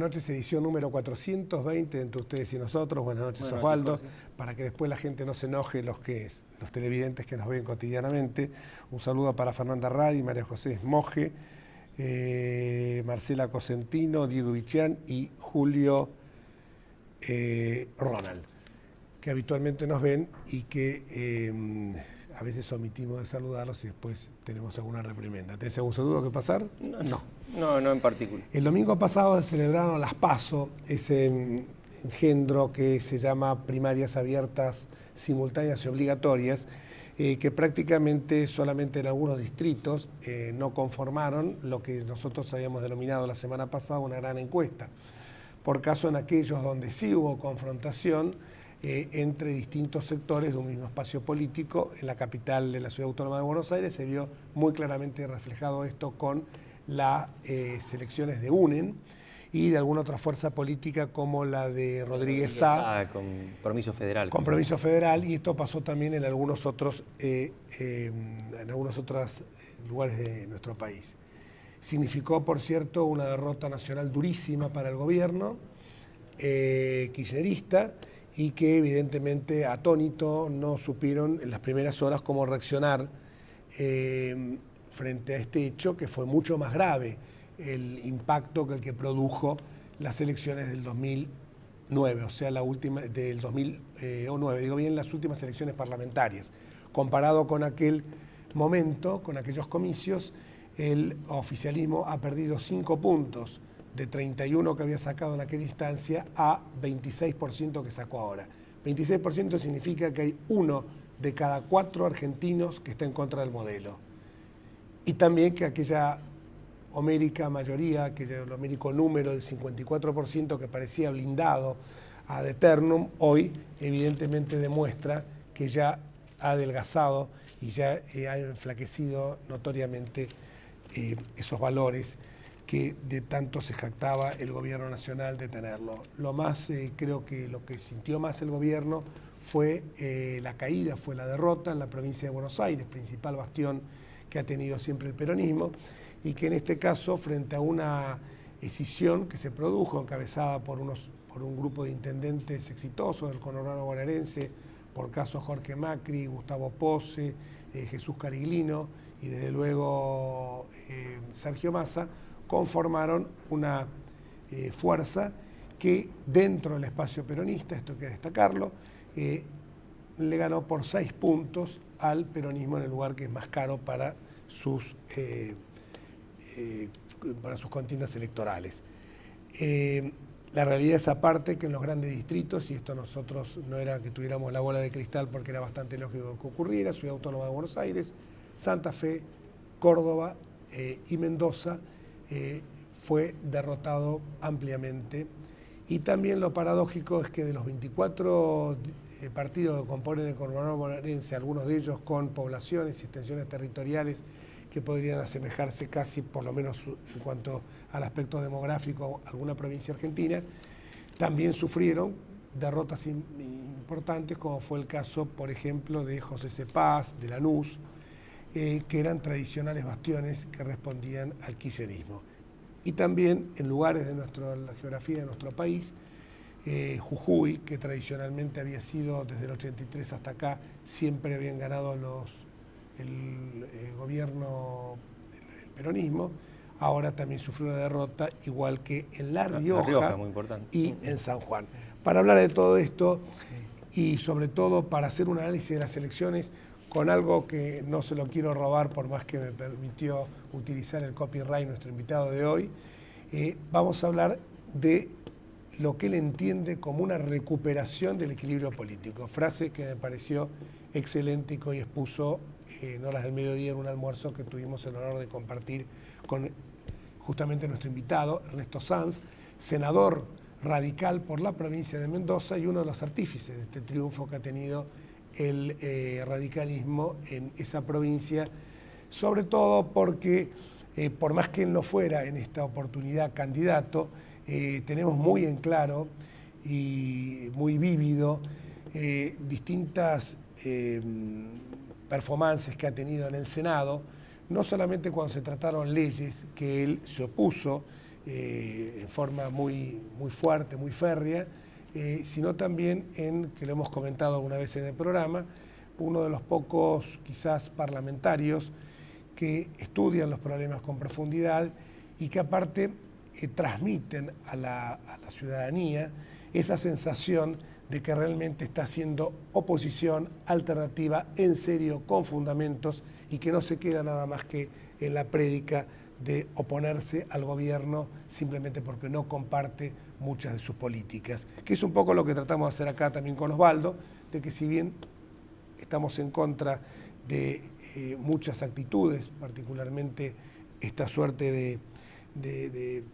noches, edición número 420 entre ustedes y nosotros. Buenas noches, Buenas Osvaldo. noches, Jorge. Para que después la gente no se enoje, los televidentes que nos ven cotidianamente. Un saludo para Fernanda Radi, María José Moje, Marcela Cosentino, Diego Vichián y Julio Ronald, que habitualmente nos ven y que a veces omitimos de saludarlos y después tenemos alguna reprimenda. ¿Tenés algún saludo que pasar? No en particular. El domingo pasado se celebraron las PASO, ese engendro que se llama primarias abiertas, simultáneas y obligatorias, que prácticamente solamente en algunos distritos no conformaron lo que nosotros habíamos denominado la semana pasada una gran encuesta. Por caso en aquellos donde sí hubo confrontación entre distintos sectores de un mismo espacio político, en la capital de la Ciudad Autónoma de Buenos Aires se vio muy claramente reflejado esto con las elecciones de UNEN y de alguna otra fuerza política como la de Rodríguez Sá. Compromiso Federal. Compromiso Federal, y esto pasó también en algunos otros lugares de nuestro país. Significó, por cierto, una derrota nacional durísima para el gobierno kirchnerista, y que evidentemente atónito no supieron en las primeras horas cómo reaccionar frente a este hecho, que fue mucho más grave el impacto que el que produjo las elecciones del 2009, o sea, la última del 2009, digo bien, las últimas elecciones parlamentarias. Comparado con aquel momento, con aquellos comicios, el oficialismo ha perdido 5 puntos de 31 que había sacado en aquella instancia a 26% que sacó ahora. 26% significa que hay 1 de cada 4 argentinos que está en contra del modelo. Y también que aquella homérica mayoría, aquel homérico número del 54% que parecía blindado ad eternum, hoy evidentemente demuestra que ya ha adelgazado y ya ha enflaquecido notoriamente esos valores que de tanto se jactaba el gobierno nacional de tenerlo. Creo que lo que sintió más el gobierno fue la caída, fue la derrota en la provincia de Buenos Aires, principal bastión que ha tenido siempre el peronismo, y que en este caso, frente a una escisión que se produjo, encabezada por un grupo de intendentes exitosos del conurbano bonaerense, por caso Jorge Macri, Gustavo Posse, Jesús Cariglino y desde luego Sergio Massa, conformaron una fuerza que dentro del espacio peronista, esto hay que destacarlo, le ganó por 6 puntos al peronismo en el lugar que es más caro para sus contiendas electorales. La realidad es aparte que en los grandes distritos, y esto nosotros no era que tuviéramos la bola de cristal porque era bastante lógico que ocurriera, Ciudad Autónoma de Buenos Aires, Santa Fe, Córdoba y Mendoza, fue derrotado ampliamente. Y también lo paradójico es que de los 24 partidos que componen el conurbano bonaerense, algunos de ellos con poblaciones y extensiones territoriales que podrían asemejarse casi, por lo menos en cuanto al aspecto demográfico, a alguna provincia argentina, también sufrieron derrotas importantes, como fue el caso, por ejemplo, de José Cepaz, de Lanús, que eran tradicionales bastiones que respondían al kirchnerismo. Y también en lugares de la geografía de nuestro país, Jujuy, que tradicionalmente había sido desde el 83 hasta acá, siempre habían ganado el gobierno, el peronismo, ahora también sufrió una derrota, igual que en La Rioja muy importante, y en San Juan. Para hablar de todo esto y sobre todo para hacer un análisis de las elecciones, con algo que no se lo quiero robar por más que me permitió utilizar el copyright nuestro invitado de hoy, vamos a hablar de lo que él entiende como una recuperación del equilibrio político, frase que me pareció excelente y que hoy expuso en horas del mediodía en un almuerzo que tuvimos el honor de compartir con justamente nuestro invitado, Ernesto Sanz, senador radical por la provincia de Mendoza y uno de los artífices de este triunfo que ha tenido el radicalismo en esa provincia, sobre todo porque, por más que él no fuera en esta oportunidad candidato, tenemos muy en claro y muy vívido distintas performances que ha tenido en el Senado, no solamente cuando se trataron leyes que él se opuso en forma muy fuerte, muy férrea, sino también en, que lo hemos comentado alguna vez en el programa, uno de los pocos quizás parlamentarios que estudian los problemas con profundidad y que aparte transmiten a la ciudadanía esa sensación de que realmente está haciendo oposición alternativa en serio, con fundamentos, y que no se queda nada más que en la prédica de oponerse al gobierno simplemente porque no comparte muchas de sus políticas, que es un poco lo que tratamos de hacer acá también con Osvaldo, de que si bien estamos en contra de muchas actitudes, particularmente esta suerte de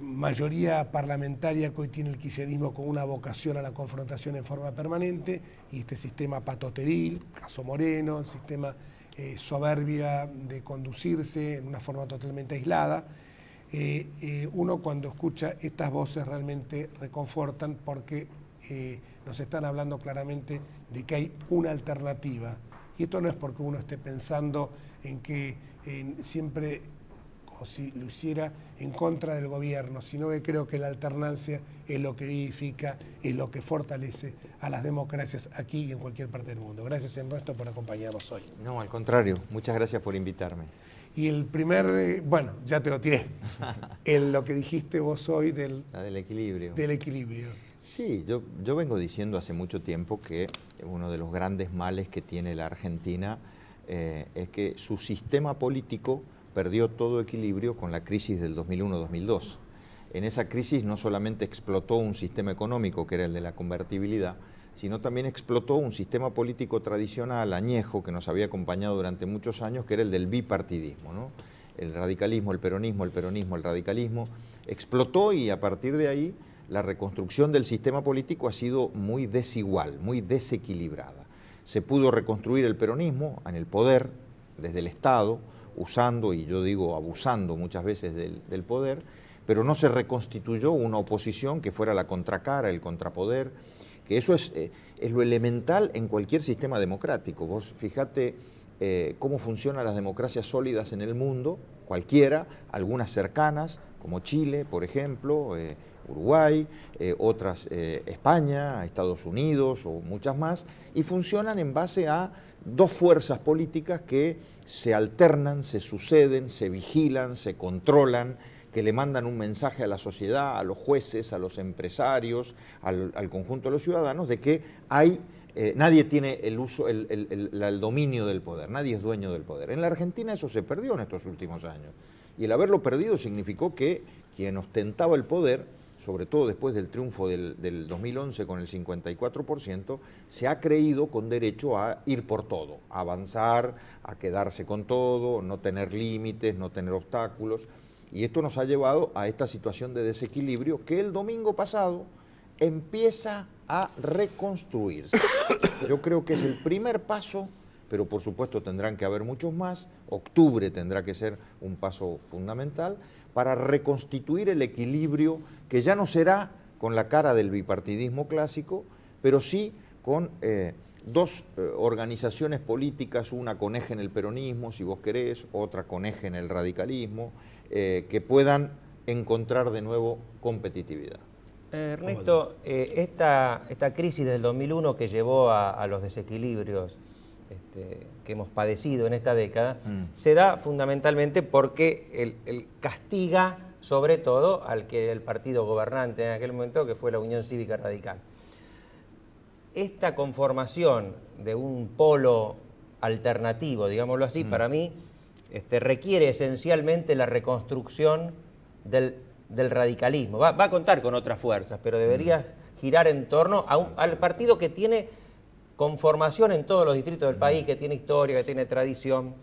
mayoría parlamentaria que hoy tiene el kirchnerismo con una vocación a la confrontación en forma permanente, y este sistema patoteril, caso Moreno, el sistema soberbia de conducirse en una forma totalmente aislada, uno cuando escucha estas voces realmente reconfortan, porque nos están hablando claramente de que hay una alternativa. Y esto no es porque uno esté pensando en que siempre, como si lo hiciera, en contra del gobierno, sino que creo que la alternancia es lo que vivifica, es lo que fortalece a las democracias aquí y en cualquier parte del mundo. Gracias, Ernesto, por acompañarnos hoy. No, al contrario, muchas gracias por invitarme. Y el primer, bueno, ya te lo tiré, lo que dijiste vos hoy del equilibrio. Del equilibrio. Sí, yo vengo diciendo hace mucho tiempo que uno de los grandes males que tiene la Argentina es que su sistema político perdió todo equilibrio con la crisis del 2001-2002. En esa crisis no solamente explotó un sistema económico, que era el de la convertibilidad, sino también explotó un sistema político tradicional, añejo, que nos había acompañado durante muchos años, que era el del bipartidismo, ¿no? El radicalismo, el peronismo, el radicalismo, explotó, y a partir de ahí la reconstrucción del sistema político ha sido muy desigual, muy desequilibrada. Se pudo reconstruir el peronismo en el poder, desde el Estado, usando, y yo digo abusando muchas veces del poder, pero no se reconstituyó una oposición que fuera la contracara, el contrapoder, que eso es lo elemental en cualquier sistema democrático. Vos fíjate cómo funcionan las democracias sólidas en el mundo, cualquiera, algunas cercanas, como Chile, por ejemplo, Uruguay, otras España, Estados Unidos o muchas más, y funcionan en base a dos fuerzas políticas que se alternan, se suceden, se vigilan, se controlan, que le mandan un mensaje a la sociedad, a los jueces, a los empresarios, al conjunto de los ciudadanos, de que nadie tiene el dominio del poder, nadie es dueño del poder. En la Argentina eso se perdió en estos últimos años, y el haberlo perdido significó que quien ostentaba el poder, sobre todo después del triunfo del 2011 con el 54%, se ha creído con derecho a ir por todo, a avanzar, a quedarse con todo, no tener límites, no tener obstáculos. Y esto nos ha llevado a esta situación de desequilibrio que el domingo pasado empieza a reconstruirse. Yo creo que es el primer paso, pero por supuesto tendrán que haber muchos más. Octubre tendrá que ser un paso fundamental para reconstituir el equilibrio, que ya no será con la cara del bipartidismo clásico, pero sí con dos organizaciones políticas, una con eje en el peronismo, si vos querés, otra con eje en el radicalismo, que puedan encontrar de nuevo competitividad. Ernesto, esta crisis del 2001 que llevó a los desequilibrios que hemos padecido en esta década, se da fundamentalmente porque él castiga sobre todo al que el partido gobernante en aquel momento, que fue la Unión Cívica Radical. Esta conformación de un polo alternativo, digámoslo así, para mí requiere esencialmente la reconstrucción del radicalismo. Va a contar con otras fuerzas, pero debería girar en torno al partido que tiene conformación en todos los distritos del país, que tiene historia, que tiene tradición.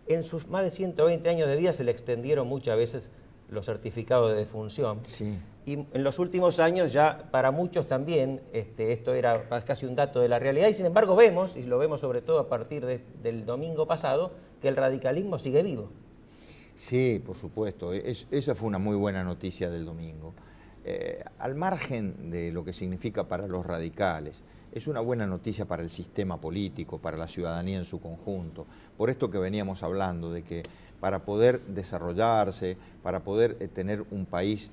En sus más de 120 años de vida se le extendieron muchas veces los certificados de defunción. Sí. Y en los últimos años ya para muchos también esto era casi un dato de la realidad, y sin embargo vemos, y lo vemos sobre todo a partir del domingo pasado, que el radicalismo sigue vivo. Sí, por supuesto. Esa fue una muy buena noticia del domingo. al margen de lo que significa para los radicales, es una buena noticia para el sistema político, para la ciudadanía en su conjunto. Por esto que veníamos hablando, de que para poder desarrollarse, para poder tener un país,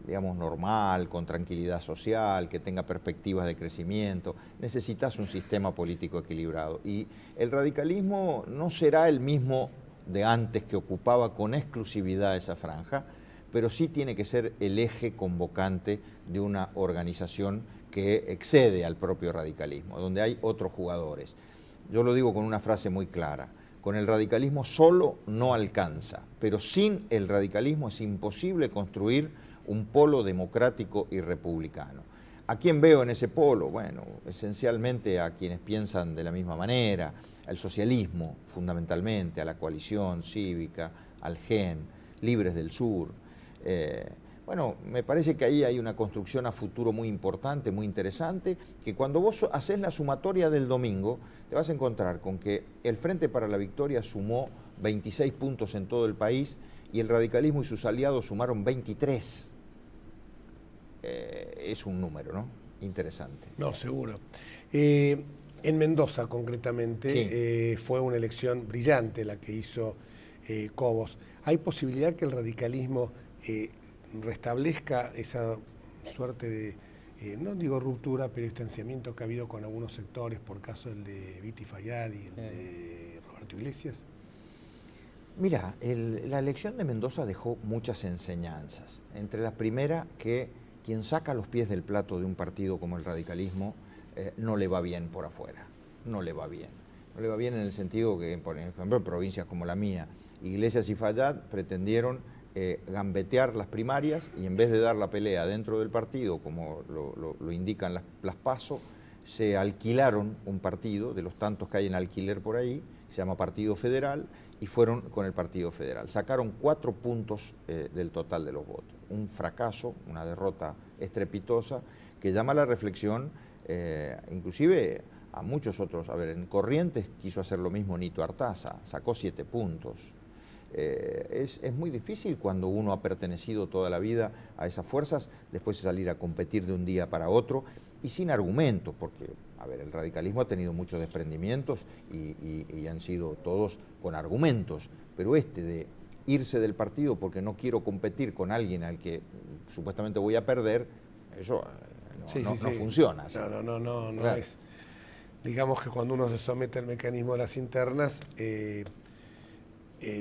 digamos, normal, con tranquilidad social, que tenga perspectivas de crecimiento, necesitas un sistema político equilibrado. Y el radicalismo no será el mismo de antes, que ocupaba con exclusividad esa franja, pero sí tiene que ser el eje convocante de una organización que excede al propio radicalismo, donde hay otros jugadores. Yo lo digo con una frase muy clara: con el radicalismo solo no alcanza, pero sin el radicalismo es imposible construir un polo democrático y republicano. ¿A quién veo en ese polo? Bueno, esencialmente a quienes piensan de la misma manera, al socialismo fundamentalmente, a la coalición cívica, al GEN, Libres del Sur. Bueno, me parece que ahí hay una construcción a futuro muy importante, muy interesante, que cuando vos haces la sumatoria del domingo, te vas a encontrar con que el Frente para la Victoria sumó 26 puntos en todo el país y el radicalismo y sus aliados sumaron 23. Es un número, ¿no? Interesante. No, seguro. En Mendoza, concretamente, Sí. fue una elección brillante la que hizo Cobos. ¿Hay posibilidad que el radicalismo restablezca esa suerte de, no digo ruptura, pero distanciamiento que ha habido con algunos sectores, por caso el de Viti Fayad y el de Roberto Iglesias? Mira, la elección de Mendoza dejó muchas enseñanzas. Entre las primeras, que quien saca los pies del plato de un partido como el radicalismo no le va bien por afuera, no le va bien. No le va bien en el sentido que, por ejemplo, en provincias como la mía, Iglesias y Fayad pretendieron gambetear las primarias y en vez de dar la pelea dentro del partido, como lo indican las PASO, se alquilaron un partido, de los tantos que hay en alquiler por ahí, se llama Partido Federal, y fueron con el Partido Federal. Sacaron 4 puntos del total de los votos. Un fracaso, una derrota estrepitosa, que llama a la reflexión, inclusive a muchos otros. A ver, en Corrientes quiso hacer lo mismo Nito Artaza, sacó 7 puntos. Es muy difícil cuando uno ha pertenecido toda la vida a esas fuerzas, después de salir a competir de un día para otro y sin argumentos, porque, a ver, el radicalismo ha tenido muchos desprendimientos y han sido todos con argumentos, pero de irse del partido porque no quiero competir con alguien al que supuestamente voy a perder, eso no funciona. No claro. es. Digamos que cuando uno se somete al mecanismo de las internas,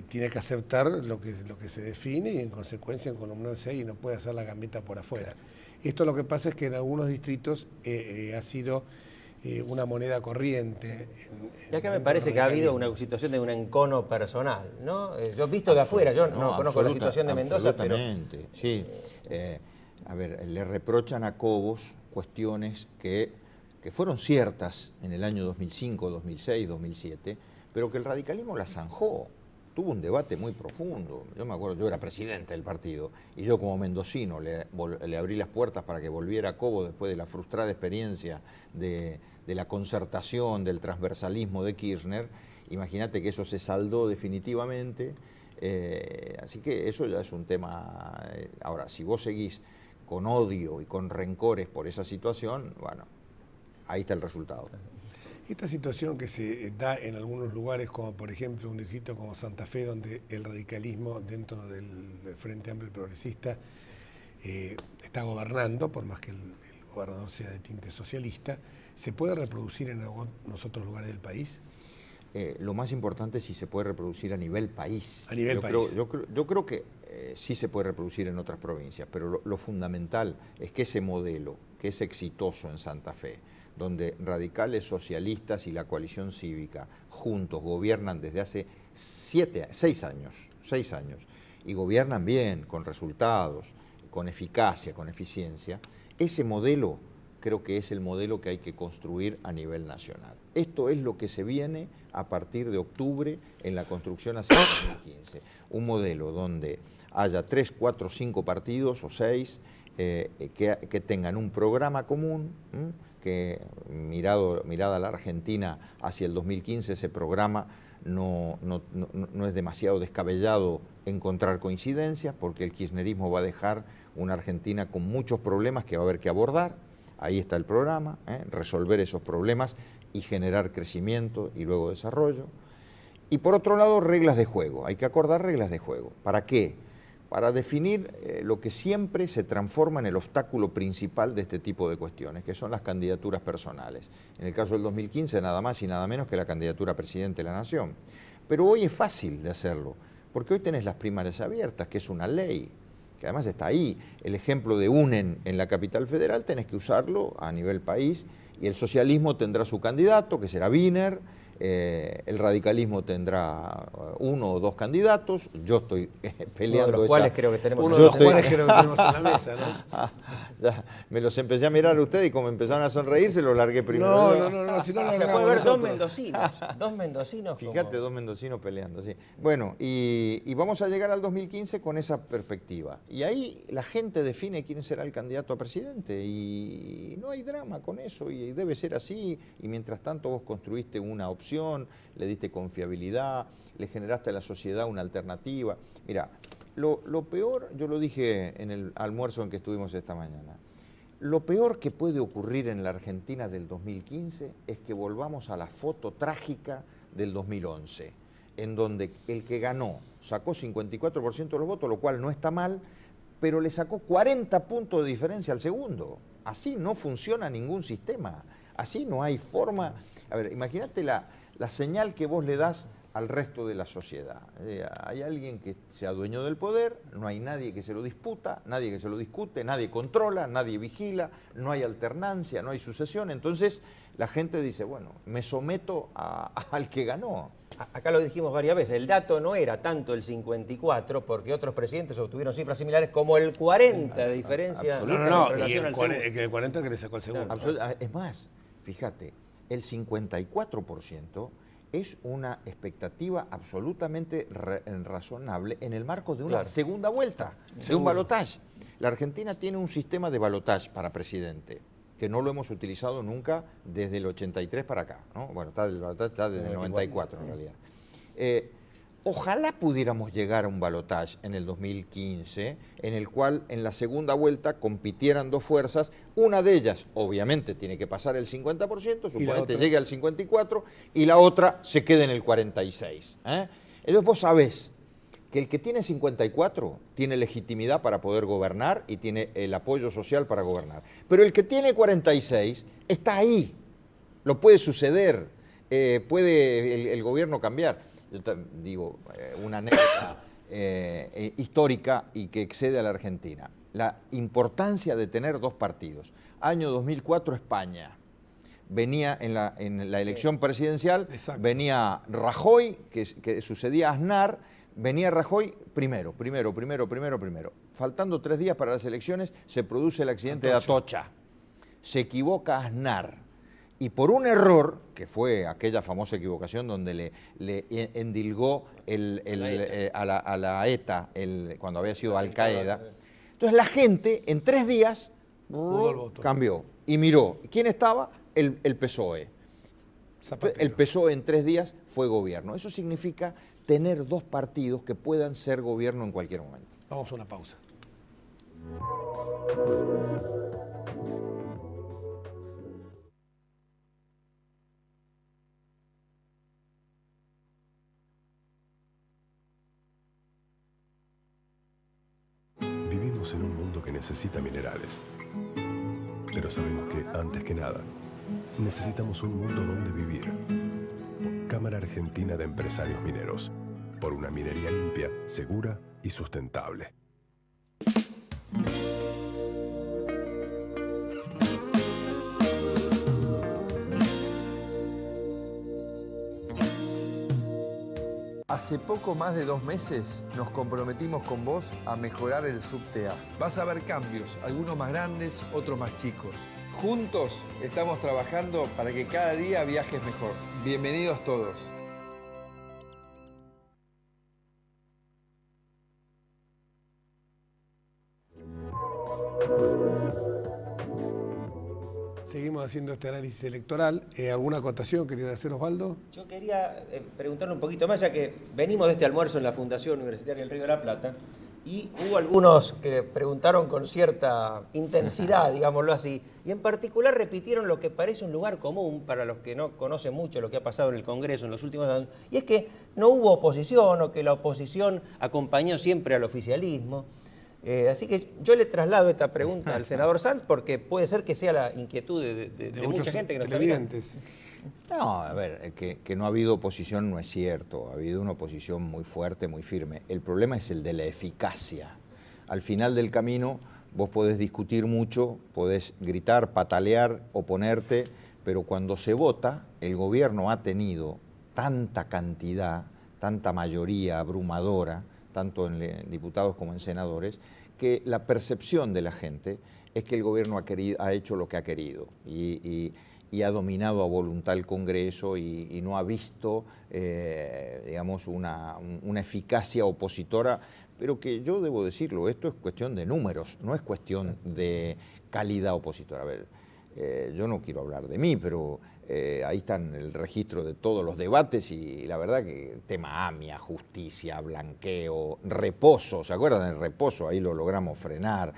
tiene que aceptar lo que se define y en consecuencia encolumnarse ahí, no puede hacer la gambeta por afuera. Esto lo que pasa es que en algunos distritos ha sido una moneda corriente. Y acá me parece que ha habido una situación de un encono personal, ¿no? Yo he visto de afuera, yo no conozco la situación de Mendoza, pero... Absolutamente, sí. A ver, le reprochan a Cobos cuestiones que fueron ciertas en el año 2005, 2006, 2007, pero que el radicalismo las zanjó. Tuvo un debate muy profundo. Yo me acuerdo, yo era presidente del partido y yo como mendocino le abrí las puertas para que volviera a Cobos después de la frustrada experiencia de la concertación, del transversalismo de Kirchner. Imagínate que eso se saldó definitivamente. Así que eso ya es un tema. Ahora, si vos seguís con odio y con rencores por esa situación, bueno, ahí está el resultado. Esta situación que se da en algunos lugares, como por ejemplo un distrito como Santa Fe, donde el radicalismo dentro del Frente Amplio y Progresista está gobernando, por más que el gobernador sea de tinte socialista, ¿se puede reproducir en algunos otros lugares del país? Lo más importante es si se puede reproducir a nivel país. A nivel país. Yo creo que sí se puede reproducir en otras provincias, pero lo fundamental es que ese modelo, que es exitoso en Santa Fe, donde radicales, socialistas y la coalición cívica juntos gobiernan desde hace 6 años, y gobiernan bien, con resultados, con eficacia, con eficiencia, ese modelo creo que es el modelo que hay que construir a nivel nacional. Esto es lo que se viene a partir de octubre en la construcción hacia el 2015. Un modelo donde haya 3, 4, 5 partidos o 6 que tengan un programa común, que mirada a la Argentina hacia el 2015, ese programa no es demasiado descabellado encontrar coincidencias, porque el kirchnerismo va a dejar una Argentina con muchos problemas que va a haber que abordar. Ahí está el programa, resolver esos problemas y generar crecimiento y luego desarrollo. Y por otro lado, reglas de juego. Hay que acordar reglas de juego. ¿Para qué? Para definir lo que siempre se transforma en el obstáculo principal de este tipo de cuestiones, que son las candidaturas personales. En el caso del 2015, nada más y nada menos que la candidatura a presidente de la Nación. Pero hoy es fácil de hacerlo, porque hoy tenés las primarias abiertas, que es una ley, que además está ahí. El ejemplo de UNEN en la capital federal tenés que usarlo a nivel país, y el socialismo tendrá su candidato, que será Wiener. El radicalismo tendrá uno o dos candidatos. Yo estoy peleando. Uno de los cuales creo que tenemos Uno de los cuales creo que tenemos en la mesa, ¿no? Ya, me los empecé a mirar a ustedes y como empezaron a sonreír, se los largué primero. No, si no lo Se largamos puede ver dos nosotros. mendocinos. Dos mendocinos. Fíjate, dos mendocinos peleando, sí. Bueno, y vamos a llegar al 2015 con esa perspectiva. Y ahí la gente define quién será el candidato a presidente. Y no hay drama con eso, y debe ser así. Y mientras tanto vos construiste una opción, le diste confiabilidad, le generaste a la sociedad una alternativa. Mira, lo peor, yo lo dije en el almuerzo en que estuvimos esta mañana, lo peor que puede ocurrir en la Argentina del 2015 es que volvamos a la foto trágica del 2011, en donde el que ganó sacó 54% de los votos, lo cual no está mal, pero le sacó 40 puntos de diferencia al segundo. Así no funciona ningún sistema, así no hay forma. A ver, imagínate la señal que vos le das al resto de la sociedad. Hay alguien que se adueñó del poder, no hay nadie que se lo disputa, nadie que se lo discute, nadie controla, nadie vigila, no hay alternancia, no hay sucesión. Entonces la gente dice, bueno, me someto al que ganó. Acá lo dijimos varias veces, el dato no era tanto el 54, porque otros presidentes obtuvieron cifras similares, como el 40 de diferencia en No, y relación al segundo. el 40 que le sacó el segundo. Es más, fíjate, el 54% es una expectativa absolutamente razonable en el marco de una segunda vuelta, de un balotaje. La Argentina tiene un sistema de balotaje para presidente, que no lo hemos utilizado nunca desde el 83 para acá, ¿no? Bueno, el balotaje está desde el 94 en realidad. Ojalá pudiéramos llegar a un balotaje en el 2015, en el cual en la segunda vuelta compitieran dos fuerzas. Una de ellas, obviamente, tiene que pasar el 50%, suponete llegue al 54%, y la otra se quede en el 46%. Entonces vos sabés que el que tiene 54 tiene legitimidad para poder gobernar y tiene el apoyo social para gobernar. Pero el que tiene 46 está ahí, lo puede suceder, puede el gobierno cambiar. Yo digo, una anécdota histórica y que excede a la Argentina. La importancia de tener dos partidos. Año 2004, España. Venía en la elección presidencial, venía Rajoy, que sucedía a Aznar, venía Rajoy primero. Faltando 3 días para las elecciones, se produce el accidente de Atocha. Se equivoca Aznar. Y por un error, que fue aquella famosa equivocación donde le endilgó a la ETA cuando había sido Al-Qaeda, entonces la gente en 3 días cambió y miró. ¿Quién estaba? El PSOE. El PSOE en 3 días fue gobierno. Eso significa tener dos partidos que puedan ser gobierno en cualquier momento. Vamos a una pausa. Vivimos en un mundo que necesita minerales, pero sabemos que, antes que nada, necesitamos un mundo donde vivir. Cámara Argentina de Empresarios Mineros, por una minería limpia, segura y sustentable. Hace poco más de 2 meses nos comprometimos con vos a mejorar el subte A. Vas a ver cambios, algunos más grandes, otros más chicos. Juntos estamos trabajando para que cada día viajes mejor. Bienvenidos todos. Seguimos haciendo este análisis electoral. ¿Alguna acotación quería hacer, Osvaldo? Yo quería preguntarle un poquito más, ya que venimos de este almuerzo en la Fundación Universitaria del Río de la Plata, y hubo algunos que preguntaron con cierta intensidad, digámoslo así, y en particular repitieron lo que parece un lugar común para los que no conocen mucho lo que ha pasado en el Congreso en los últimos años, y es que no hubo oposición o que la oposición acompañó siempre al oficialismo. Así que yo le traslado esta pregunta al senador Sanz porque puede ser que sea la inquietud de mucha gente que nos está mirando. No, a ver, que no ha habido oposición no es cierto, ha habido una oposición muy fuerte, muy firme. El problema es el de la eficacia. Al final del camino vos podés discutir mucho, podés gritar, patalear, oponerte, pero cuando se vota, el gobierno ha tenido tanta cantidad, tanta mayoría abrumadora, tanto en diputados como en senadores, que la percepción de la gente es que el gobierno ha hecho lo que ha querido y ha dominado a voluntad el Congreso y no ha visto, digamos, una eficacia opositora, pero que yo debo decirlo, esto es cuestión de números, no es cuestión de calidad opositora. A ver, yo no quiero hablar de mí, pero ahí están el registro de todos los debates y la verdad que tema AMIA, justicia, blanqueo, reposo, ¿se acuerdan del reposo? Ahí lo logramos frenar.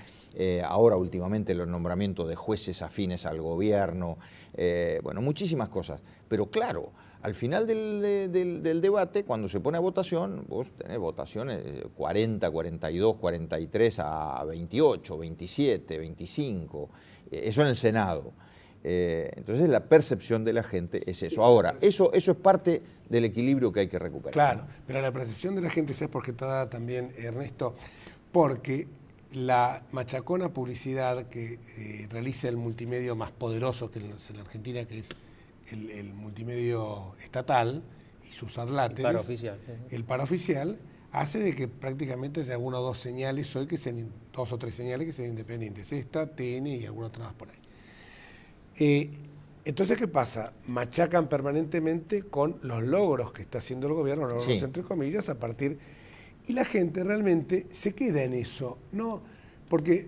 Ahora últimamente los nombramientos de jueces afines al gobierno, bueno, muchísimas cosas. Pero claro, al final del debate, cuando se pone a votación, vos tenés votaciones 40, 42, 43 a 28, 27, 25, eso en el Senado. Entonces la percepción de la gente es eso. Ahora, eso es parte del equilibrio que hay que recuperar. Claro, pero la percepción de la gente, ¿sabes por qué está dada también, Ernesto? Porque la machacona publicidad que realiza el multimedio más poderoso que en la Argentina, que es el multimedio estatal y sus adláteres, el paraoficial, hace de que prácticamente haya una o dos señales hoy que sean, dos o tres señales que sean independientes. Esta, TN y algunas otras más por ahí. Entonces, ¿qué pasa? Machacan permanentemente con los logros que está haciendo el gobierno, los logros entre comillas, a partir... Y la gente realmente se queda en eso, ¿no? Porque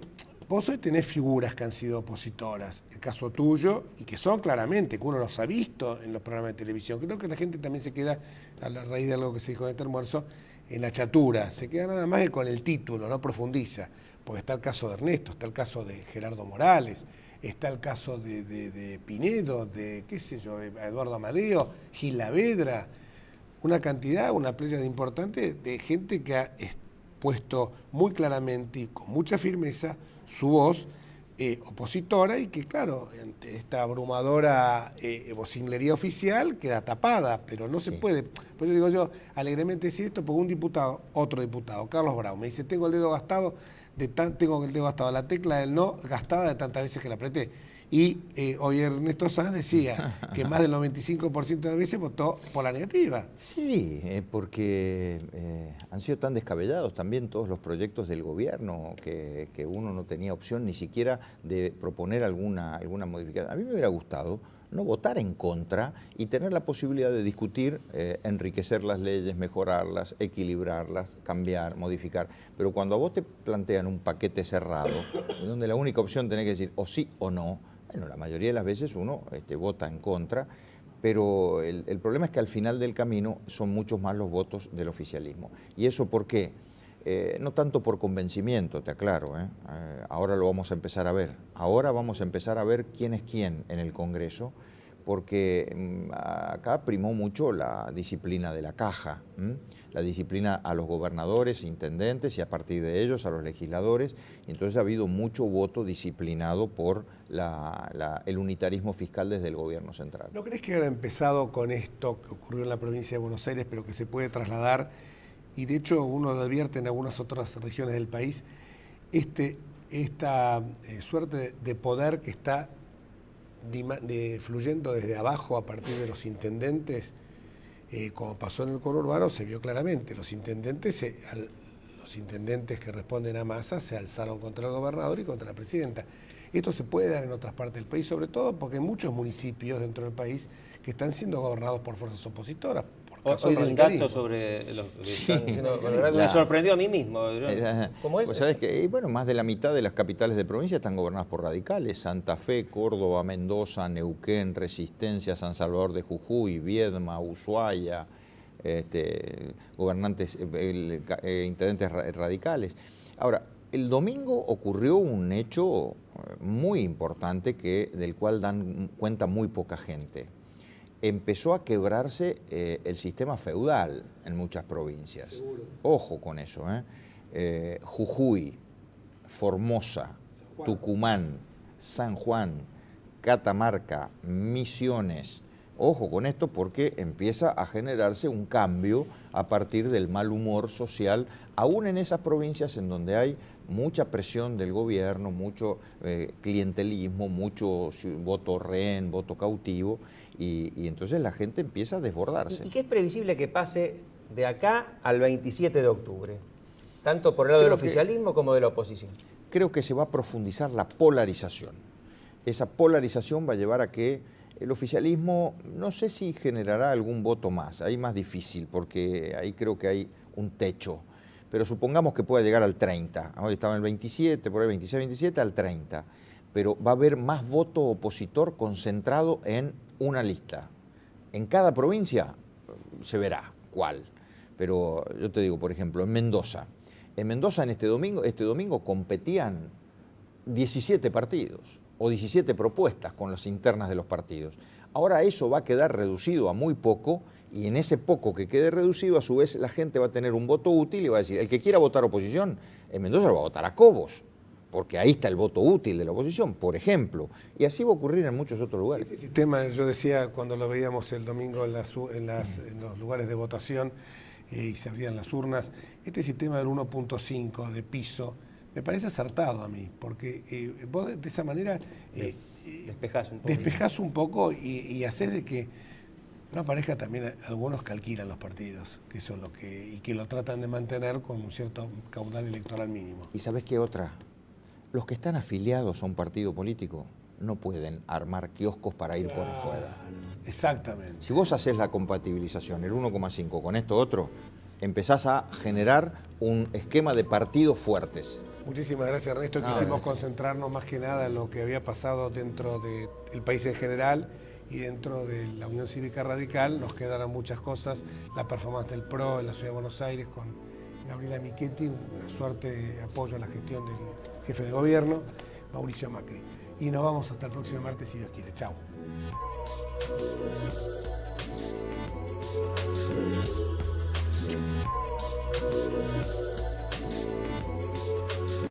vos hoy tenés figuras que han sido opositoras, el caso tuyo, y que son claramente, que uno los ha visto en los programas de televisión. Creo que la gente también se queda, a la raíz de algo que se dijo en este almuerzo, en la chatura, se queda nada más que con el título, no profundiza. Porque está el caso de Ernesto, está el caso de Gerardo Morales, está el caso de Pinedo, de, qué sé yo, Eduardo Amadeo, Gil Lavedra, una cantidad, una playa importante de gente que ha puesto muy claramente y con mucha firmeza su voz opositora y que, claro, ante esta abrumadora vocinglería oficial queda tapada, pero no se puede. Por eso digo yo, alegremente decir esto, porque un diputado, otro diputado, Carlos Brown, me dice, tengo el dedo gastado, tengo el dedo gastado, la tecla del no gastada de tantas veces que la apreté. Y hoy Ernesto Sanz decía que más del 95% de las veces votó por la negativa. Sí, porque han sido tan descabellados también todos los proyectos del gobierno que uno no tenía opción ni siquiera de proponer alguna modificación. A mí me hubiera gustado no votar en contra y tener la posibilidad de discutir, enriquecer las leyes, mejorarlas, equilibrarlas, cambiar, modificar. Pero cuando a vos te plantean un paquete cerrado, en donde la única opción tenés que decir o sí o no, bueno, la mayoría de las veces uno vota en contra, pero el problema es que al final del camino son muchos más los votos del oficialismo. ¿Y eso por qué? No tanto por convencimiento, te aclaro, ahora lo vamos a empezar a ver. Ahora vamos a empezar a ver quién es quién en el Congreso, porque acá primó mucho la disciplina de la caja, la disciplina a los gobernadores, intendentes y a partir de ellos a los legisladores. Entonces ha habido mucho voto disciplinado por el unitarismo fiscal desde el gobierno central. ¿No crees que habrá empezado con esto que ocurrió en la provincia de Buenos Aires, pero que se puede trasladar? Y de hecho uno lo advierte en algunas otras regiones del país, esta suerte de poder que está fluyendo desde abajo a partir de los intendentes, como pasó en el conurbano, se vio claramente. Los intendentes que responden a Massa se alzaron contra el gobernador y contra la presidenta. Esto se puede dar en otras partes del país, sobre todo porque hay muchos municipios dentro del país que están siendo gobernados por fuerzas opositoras, caso Hoy del de un dato radicalismo. sobre lo que están diciendo, la verdad que me sorprendió a mí mismo. ¿Cómo es? Pues sabes que, bueno, más de la mitad de las capitales de provincia están gobernadas por radicales. Santa Fe, Córdoba, Mendoza, Neuquén, Resistencia, San Salvador de Jujuy, Viedma, Ushuaia, gobernantes, intendentes radicales. Ahora, el domingo ocurrió un hecho muy importante del cual dan cuenta muy poca gente. Empezó a quebrarse el sistema feudal en muchas provincias. Seguro. Ojo con eso, Jujuy, Formosa, Tucumán, San Juan, Catamarca, Misiones. Ojo con esto porque empieza a generarse un cambio a partir del mal humor social, aún en esas provincias en donde hay mucha presión del gobierno, mucho clientelismo, mucho voto rehén, voto cautivo, y entonces la gente empieza a desbordarse. ¿Y qué es previsible que pase de acá al 27 de octubre? Tanto por el lado del oficialismo como de la oposición. Creo que se va a profundizar la polarización. Esa polarización va a llevar a que el oficialismo, no sé si generará algún voto más, ahí más difícil, porque ahí creo que hay un techo. Pero supongamos que pueda llegar al 30, hoy estaba en el 27, por ahí 26, 27, al 30. Pero va a haber más voto opositor concentrado en una lista. En cada provincia se verá cuál. Pero yo te digo, por ejemplo, en Mendoza. En Mendoza este domingo competían 17 partidos o 17 propuestas con las internas de los partidos. Ahora eso va a quedar reducido a muy poco, y en ese poco que quede reducido, a su vez la gente va a tener un voto útil y va a decir, el que quiera votar oposición, en Mendoza lo va a votar a Cobos, porque ahí está el voto útil de la oposición, por ejemplo. Y así va a ocurrir en muchos otros lugares. Este sistema, yo decía cuando lo veíamos el domingo en los lugares de votación y se abrían las urnas, este sistema del 1.5 de piso me parece acertado a mí, porque vos de esa manera despejás un poco y haces de que no aparezca también algunos que alquilan los partidos, que son y que lo tratan de mantener con un cierto caudal electoral mínimo. ¿Y sabés qué otra? Los que están afiliados a un partido político no pueden armar kioscos para ir por afuera. Exactamente. Si vos haces la compatibilización, el 1,5 con esto otro, empezás a generar un esquema de partidos fuertes. Muchísimas gracias, Ernesto. Quisimos concentrarnos más que nada en lo que había pasado dentro del país en general y dentro de la Unión Cívica Radical. Nos quedaron muchas cosas, la performance del PRO en la Ciudad de Buenos Aires con Gabriela Michetti, una suerte de apoyo a la gestión del jefe de gobierno, Mauricio Macri. Y nos vamos hasta el próximo martes, si Dios quiere. Chao.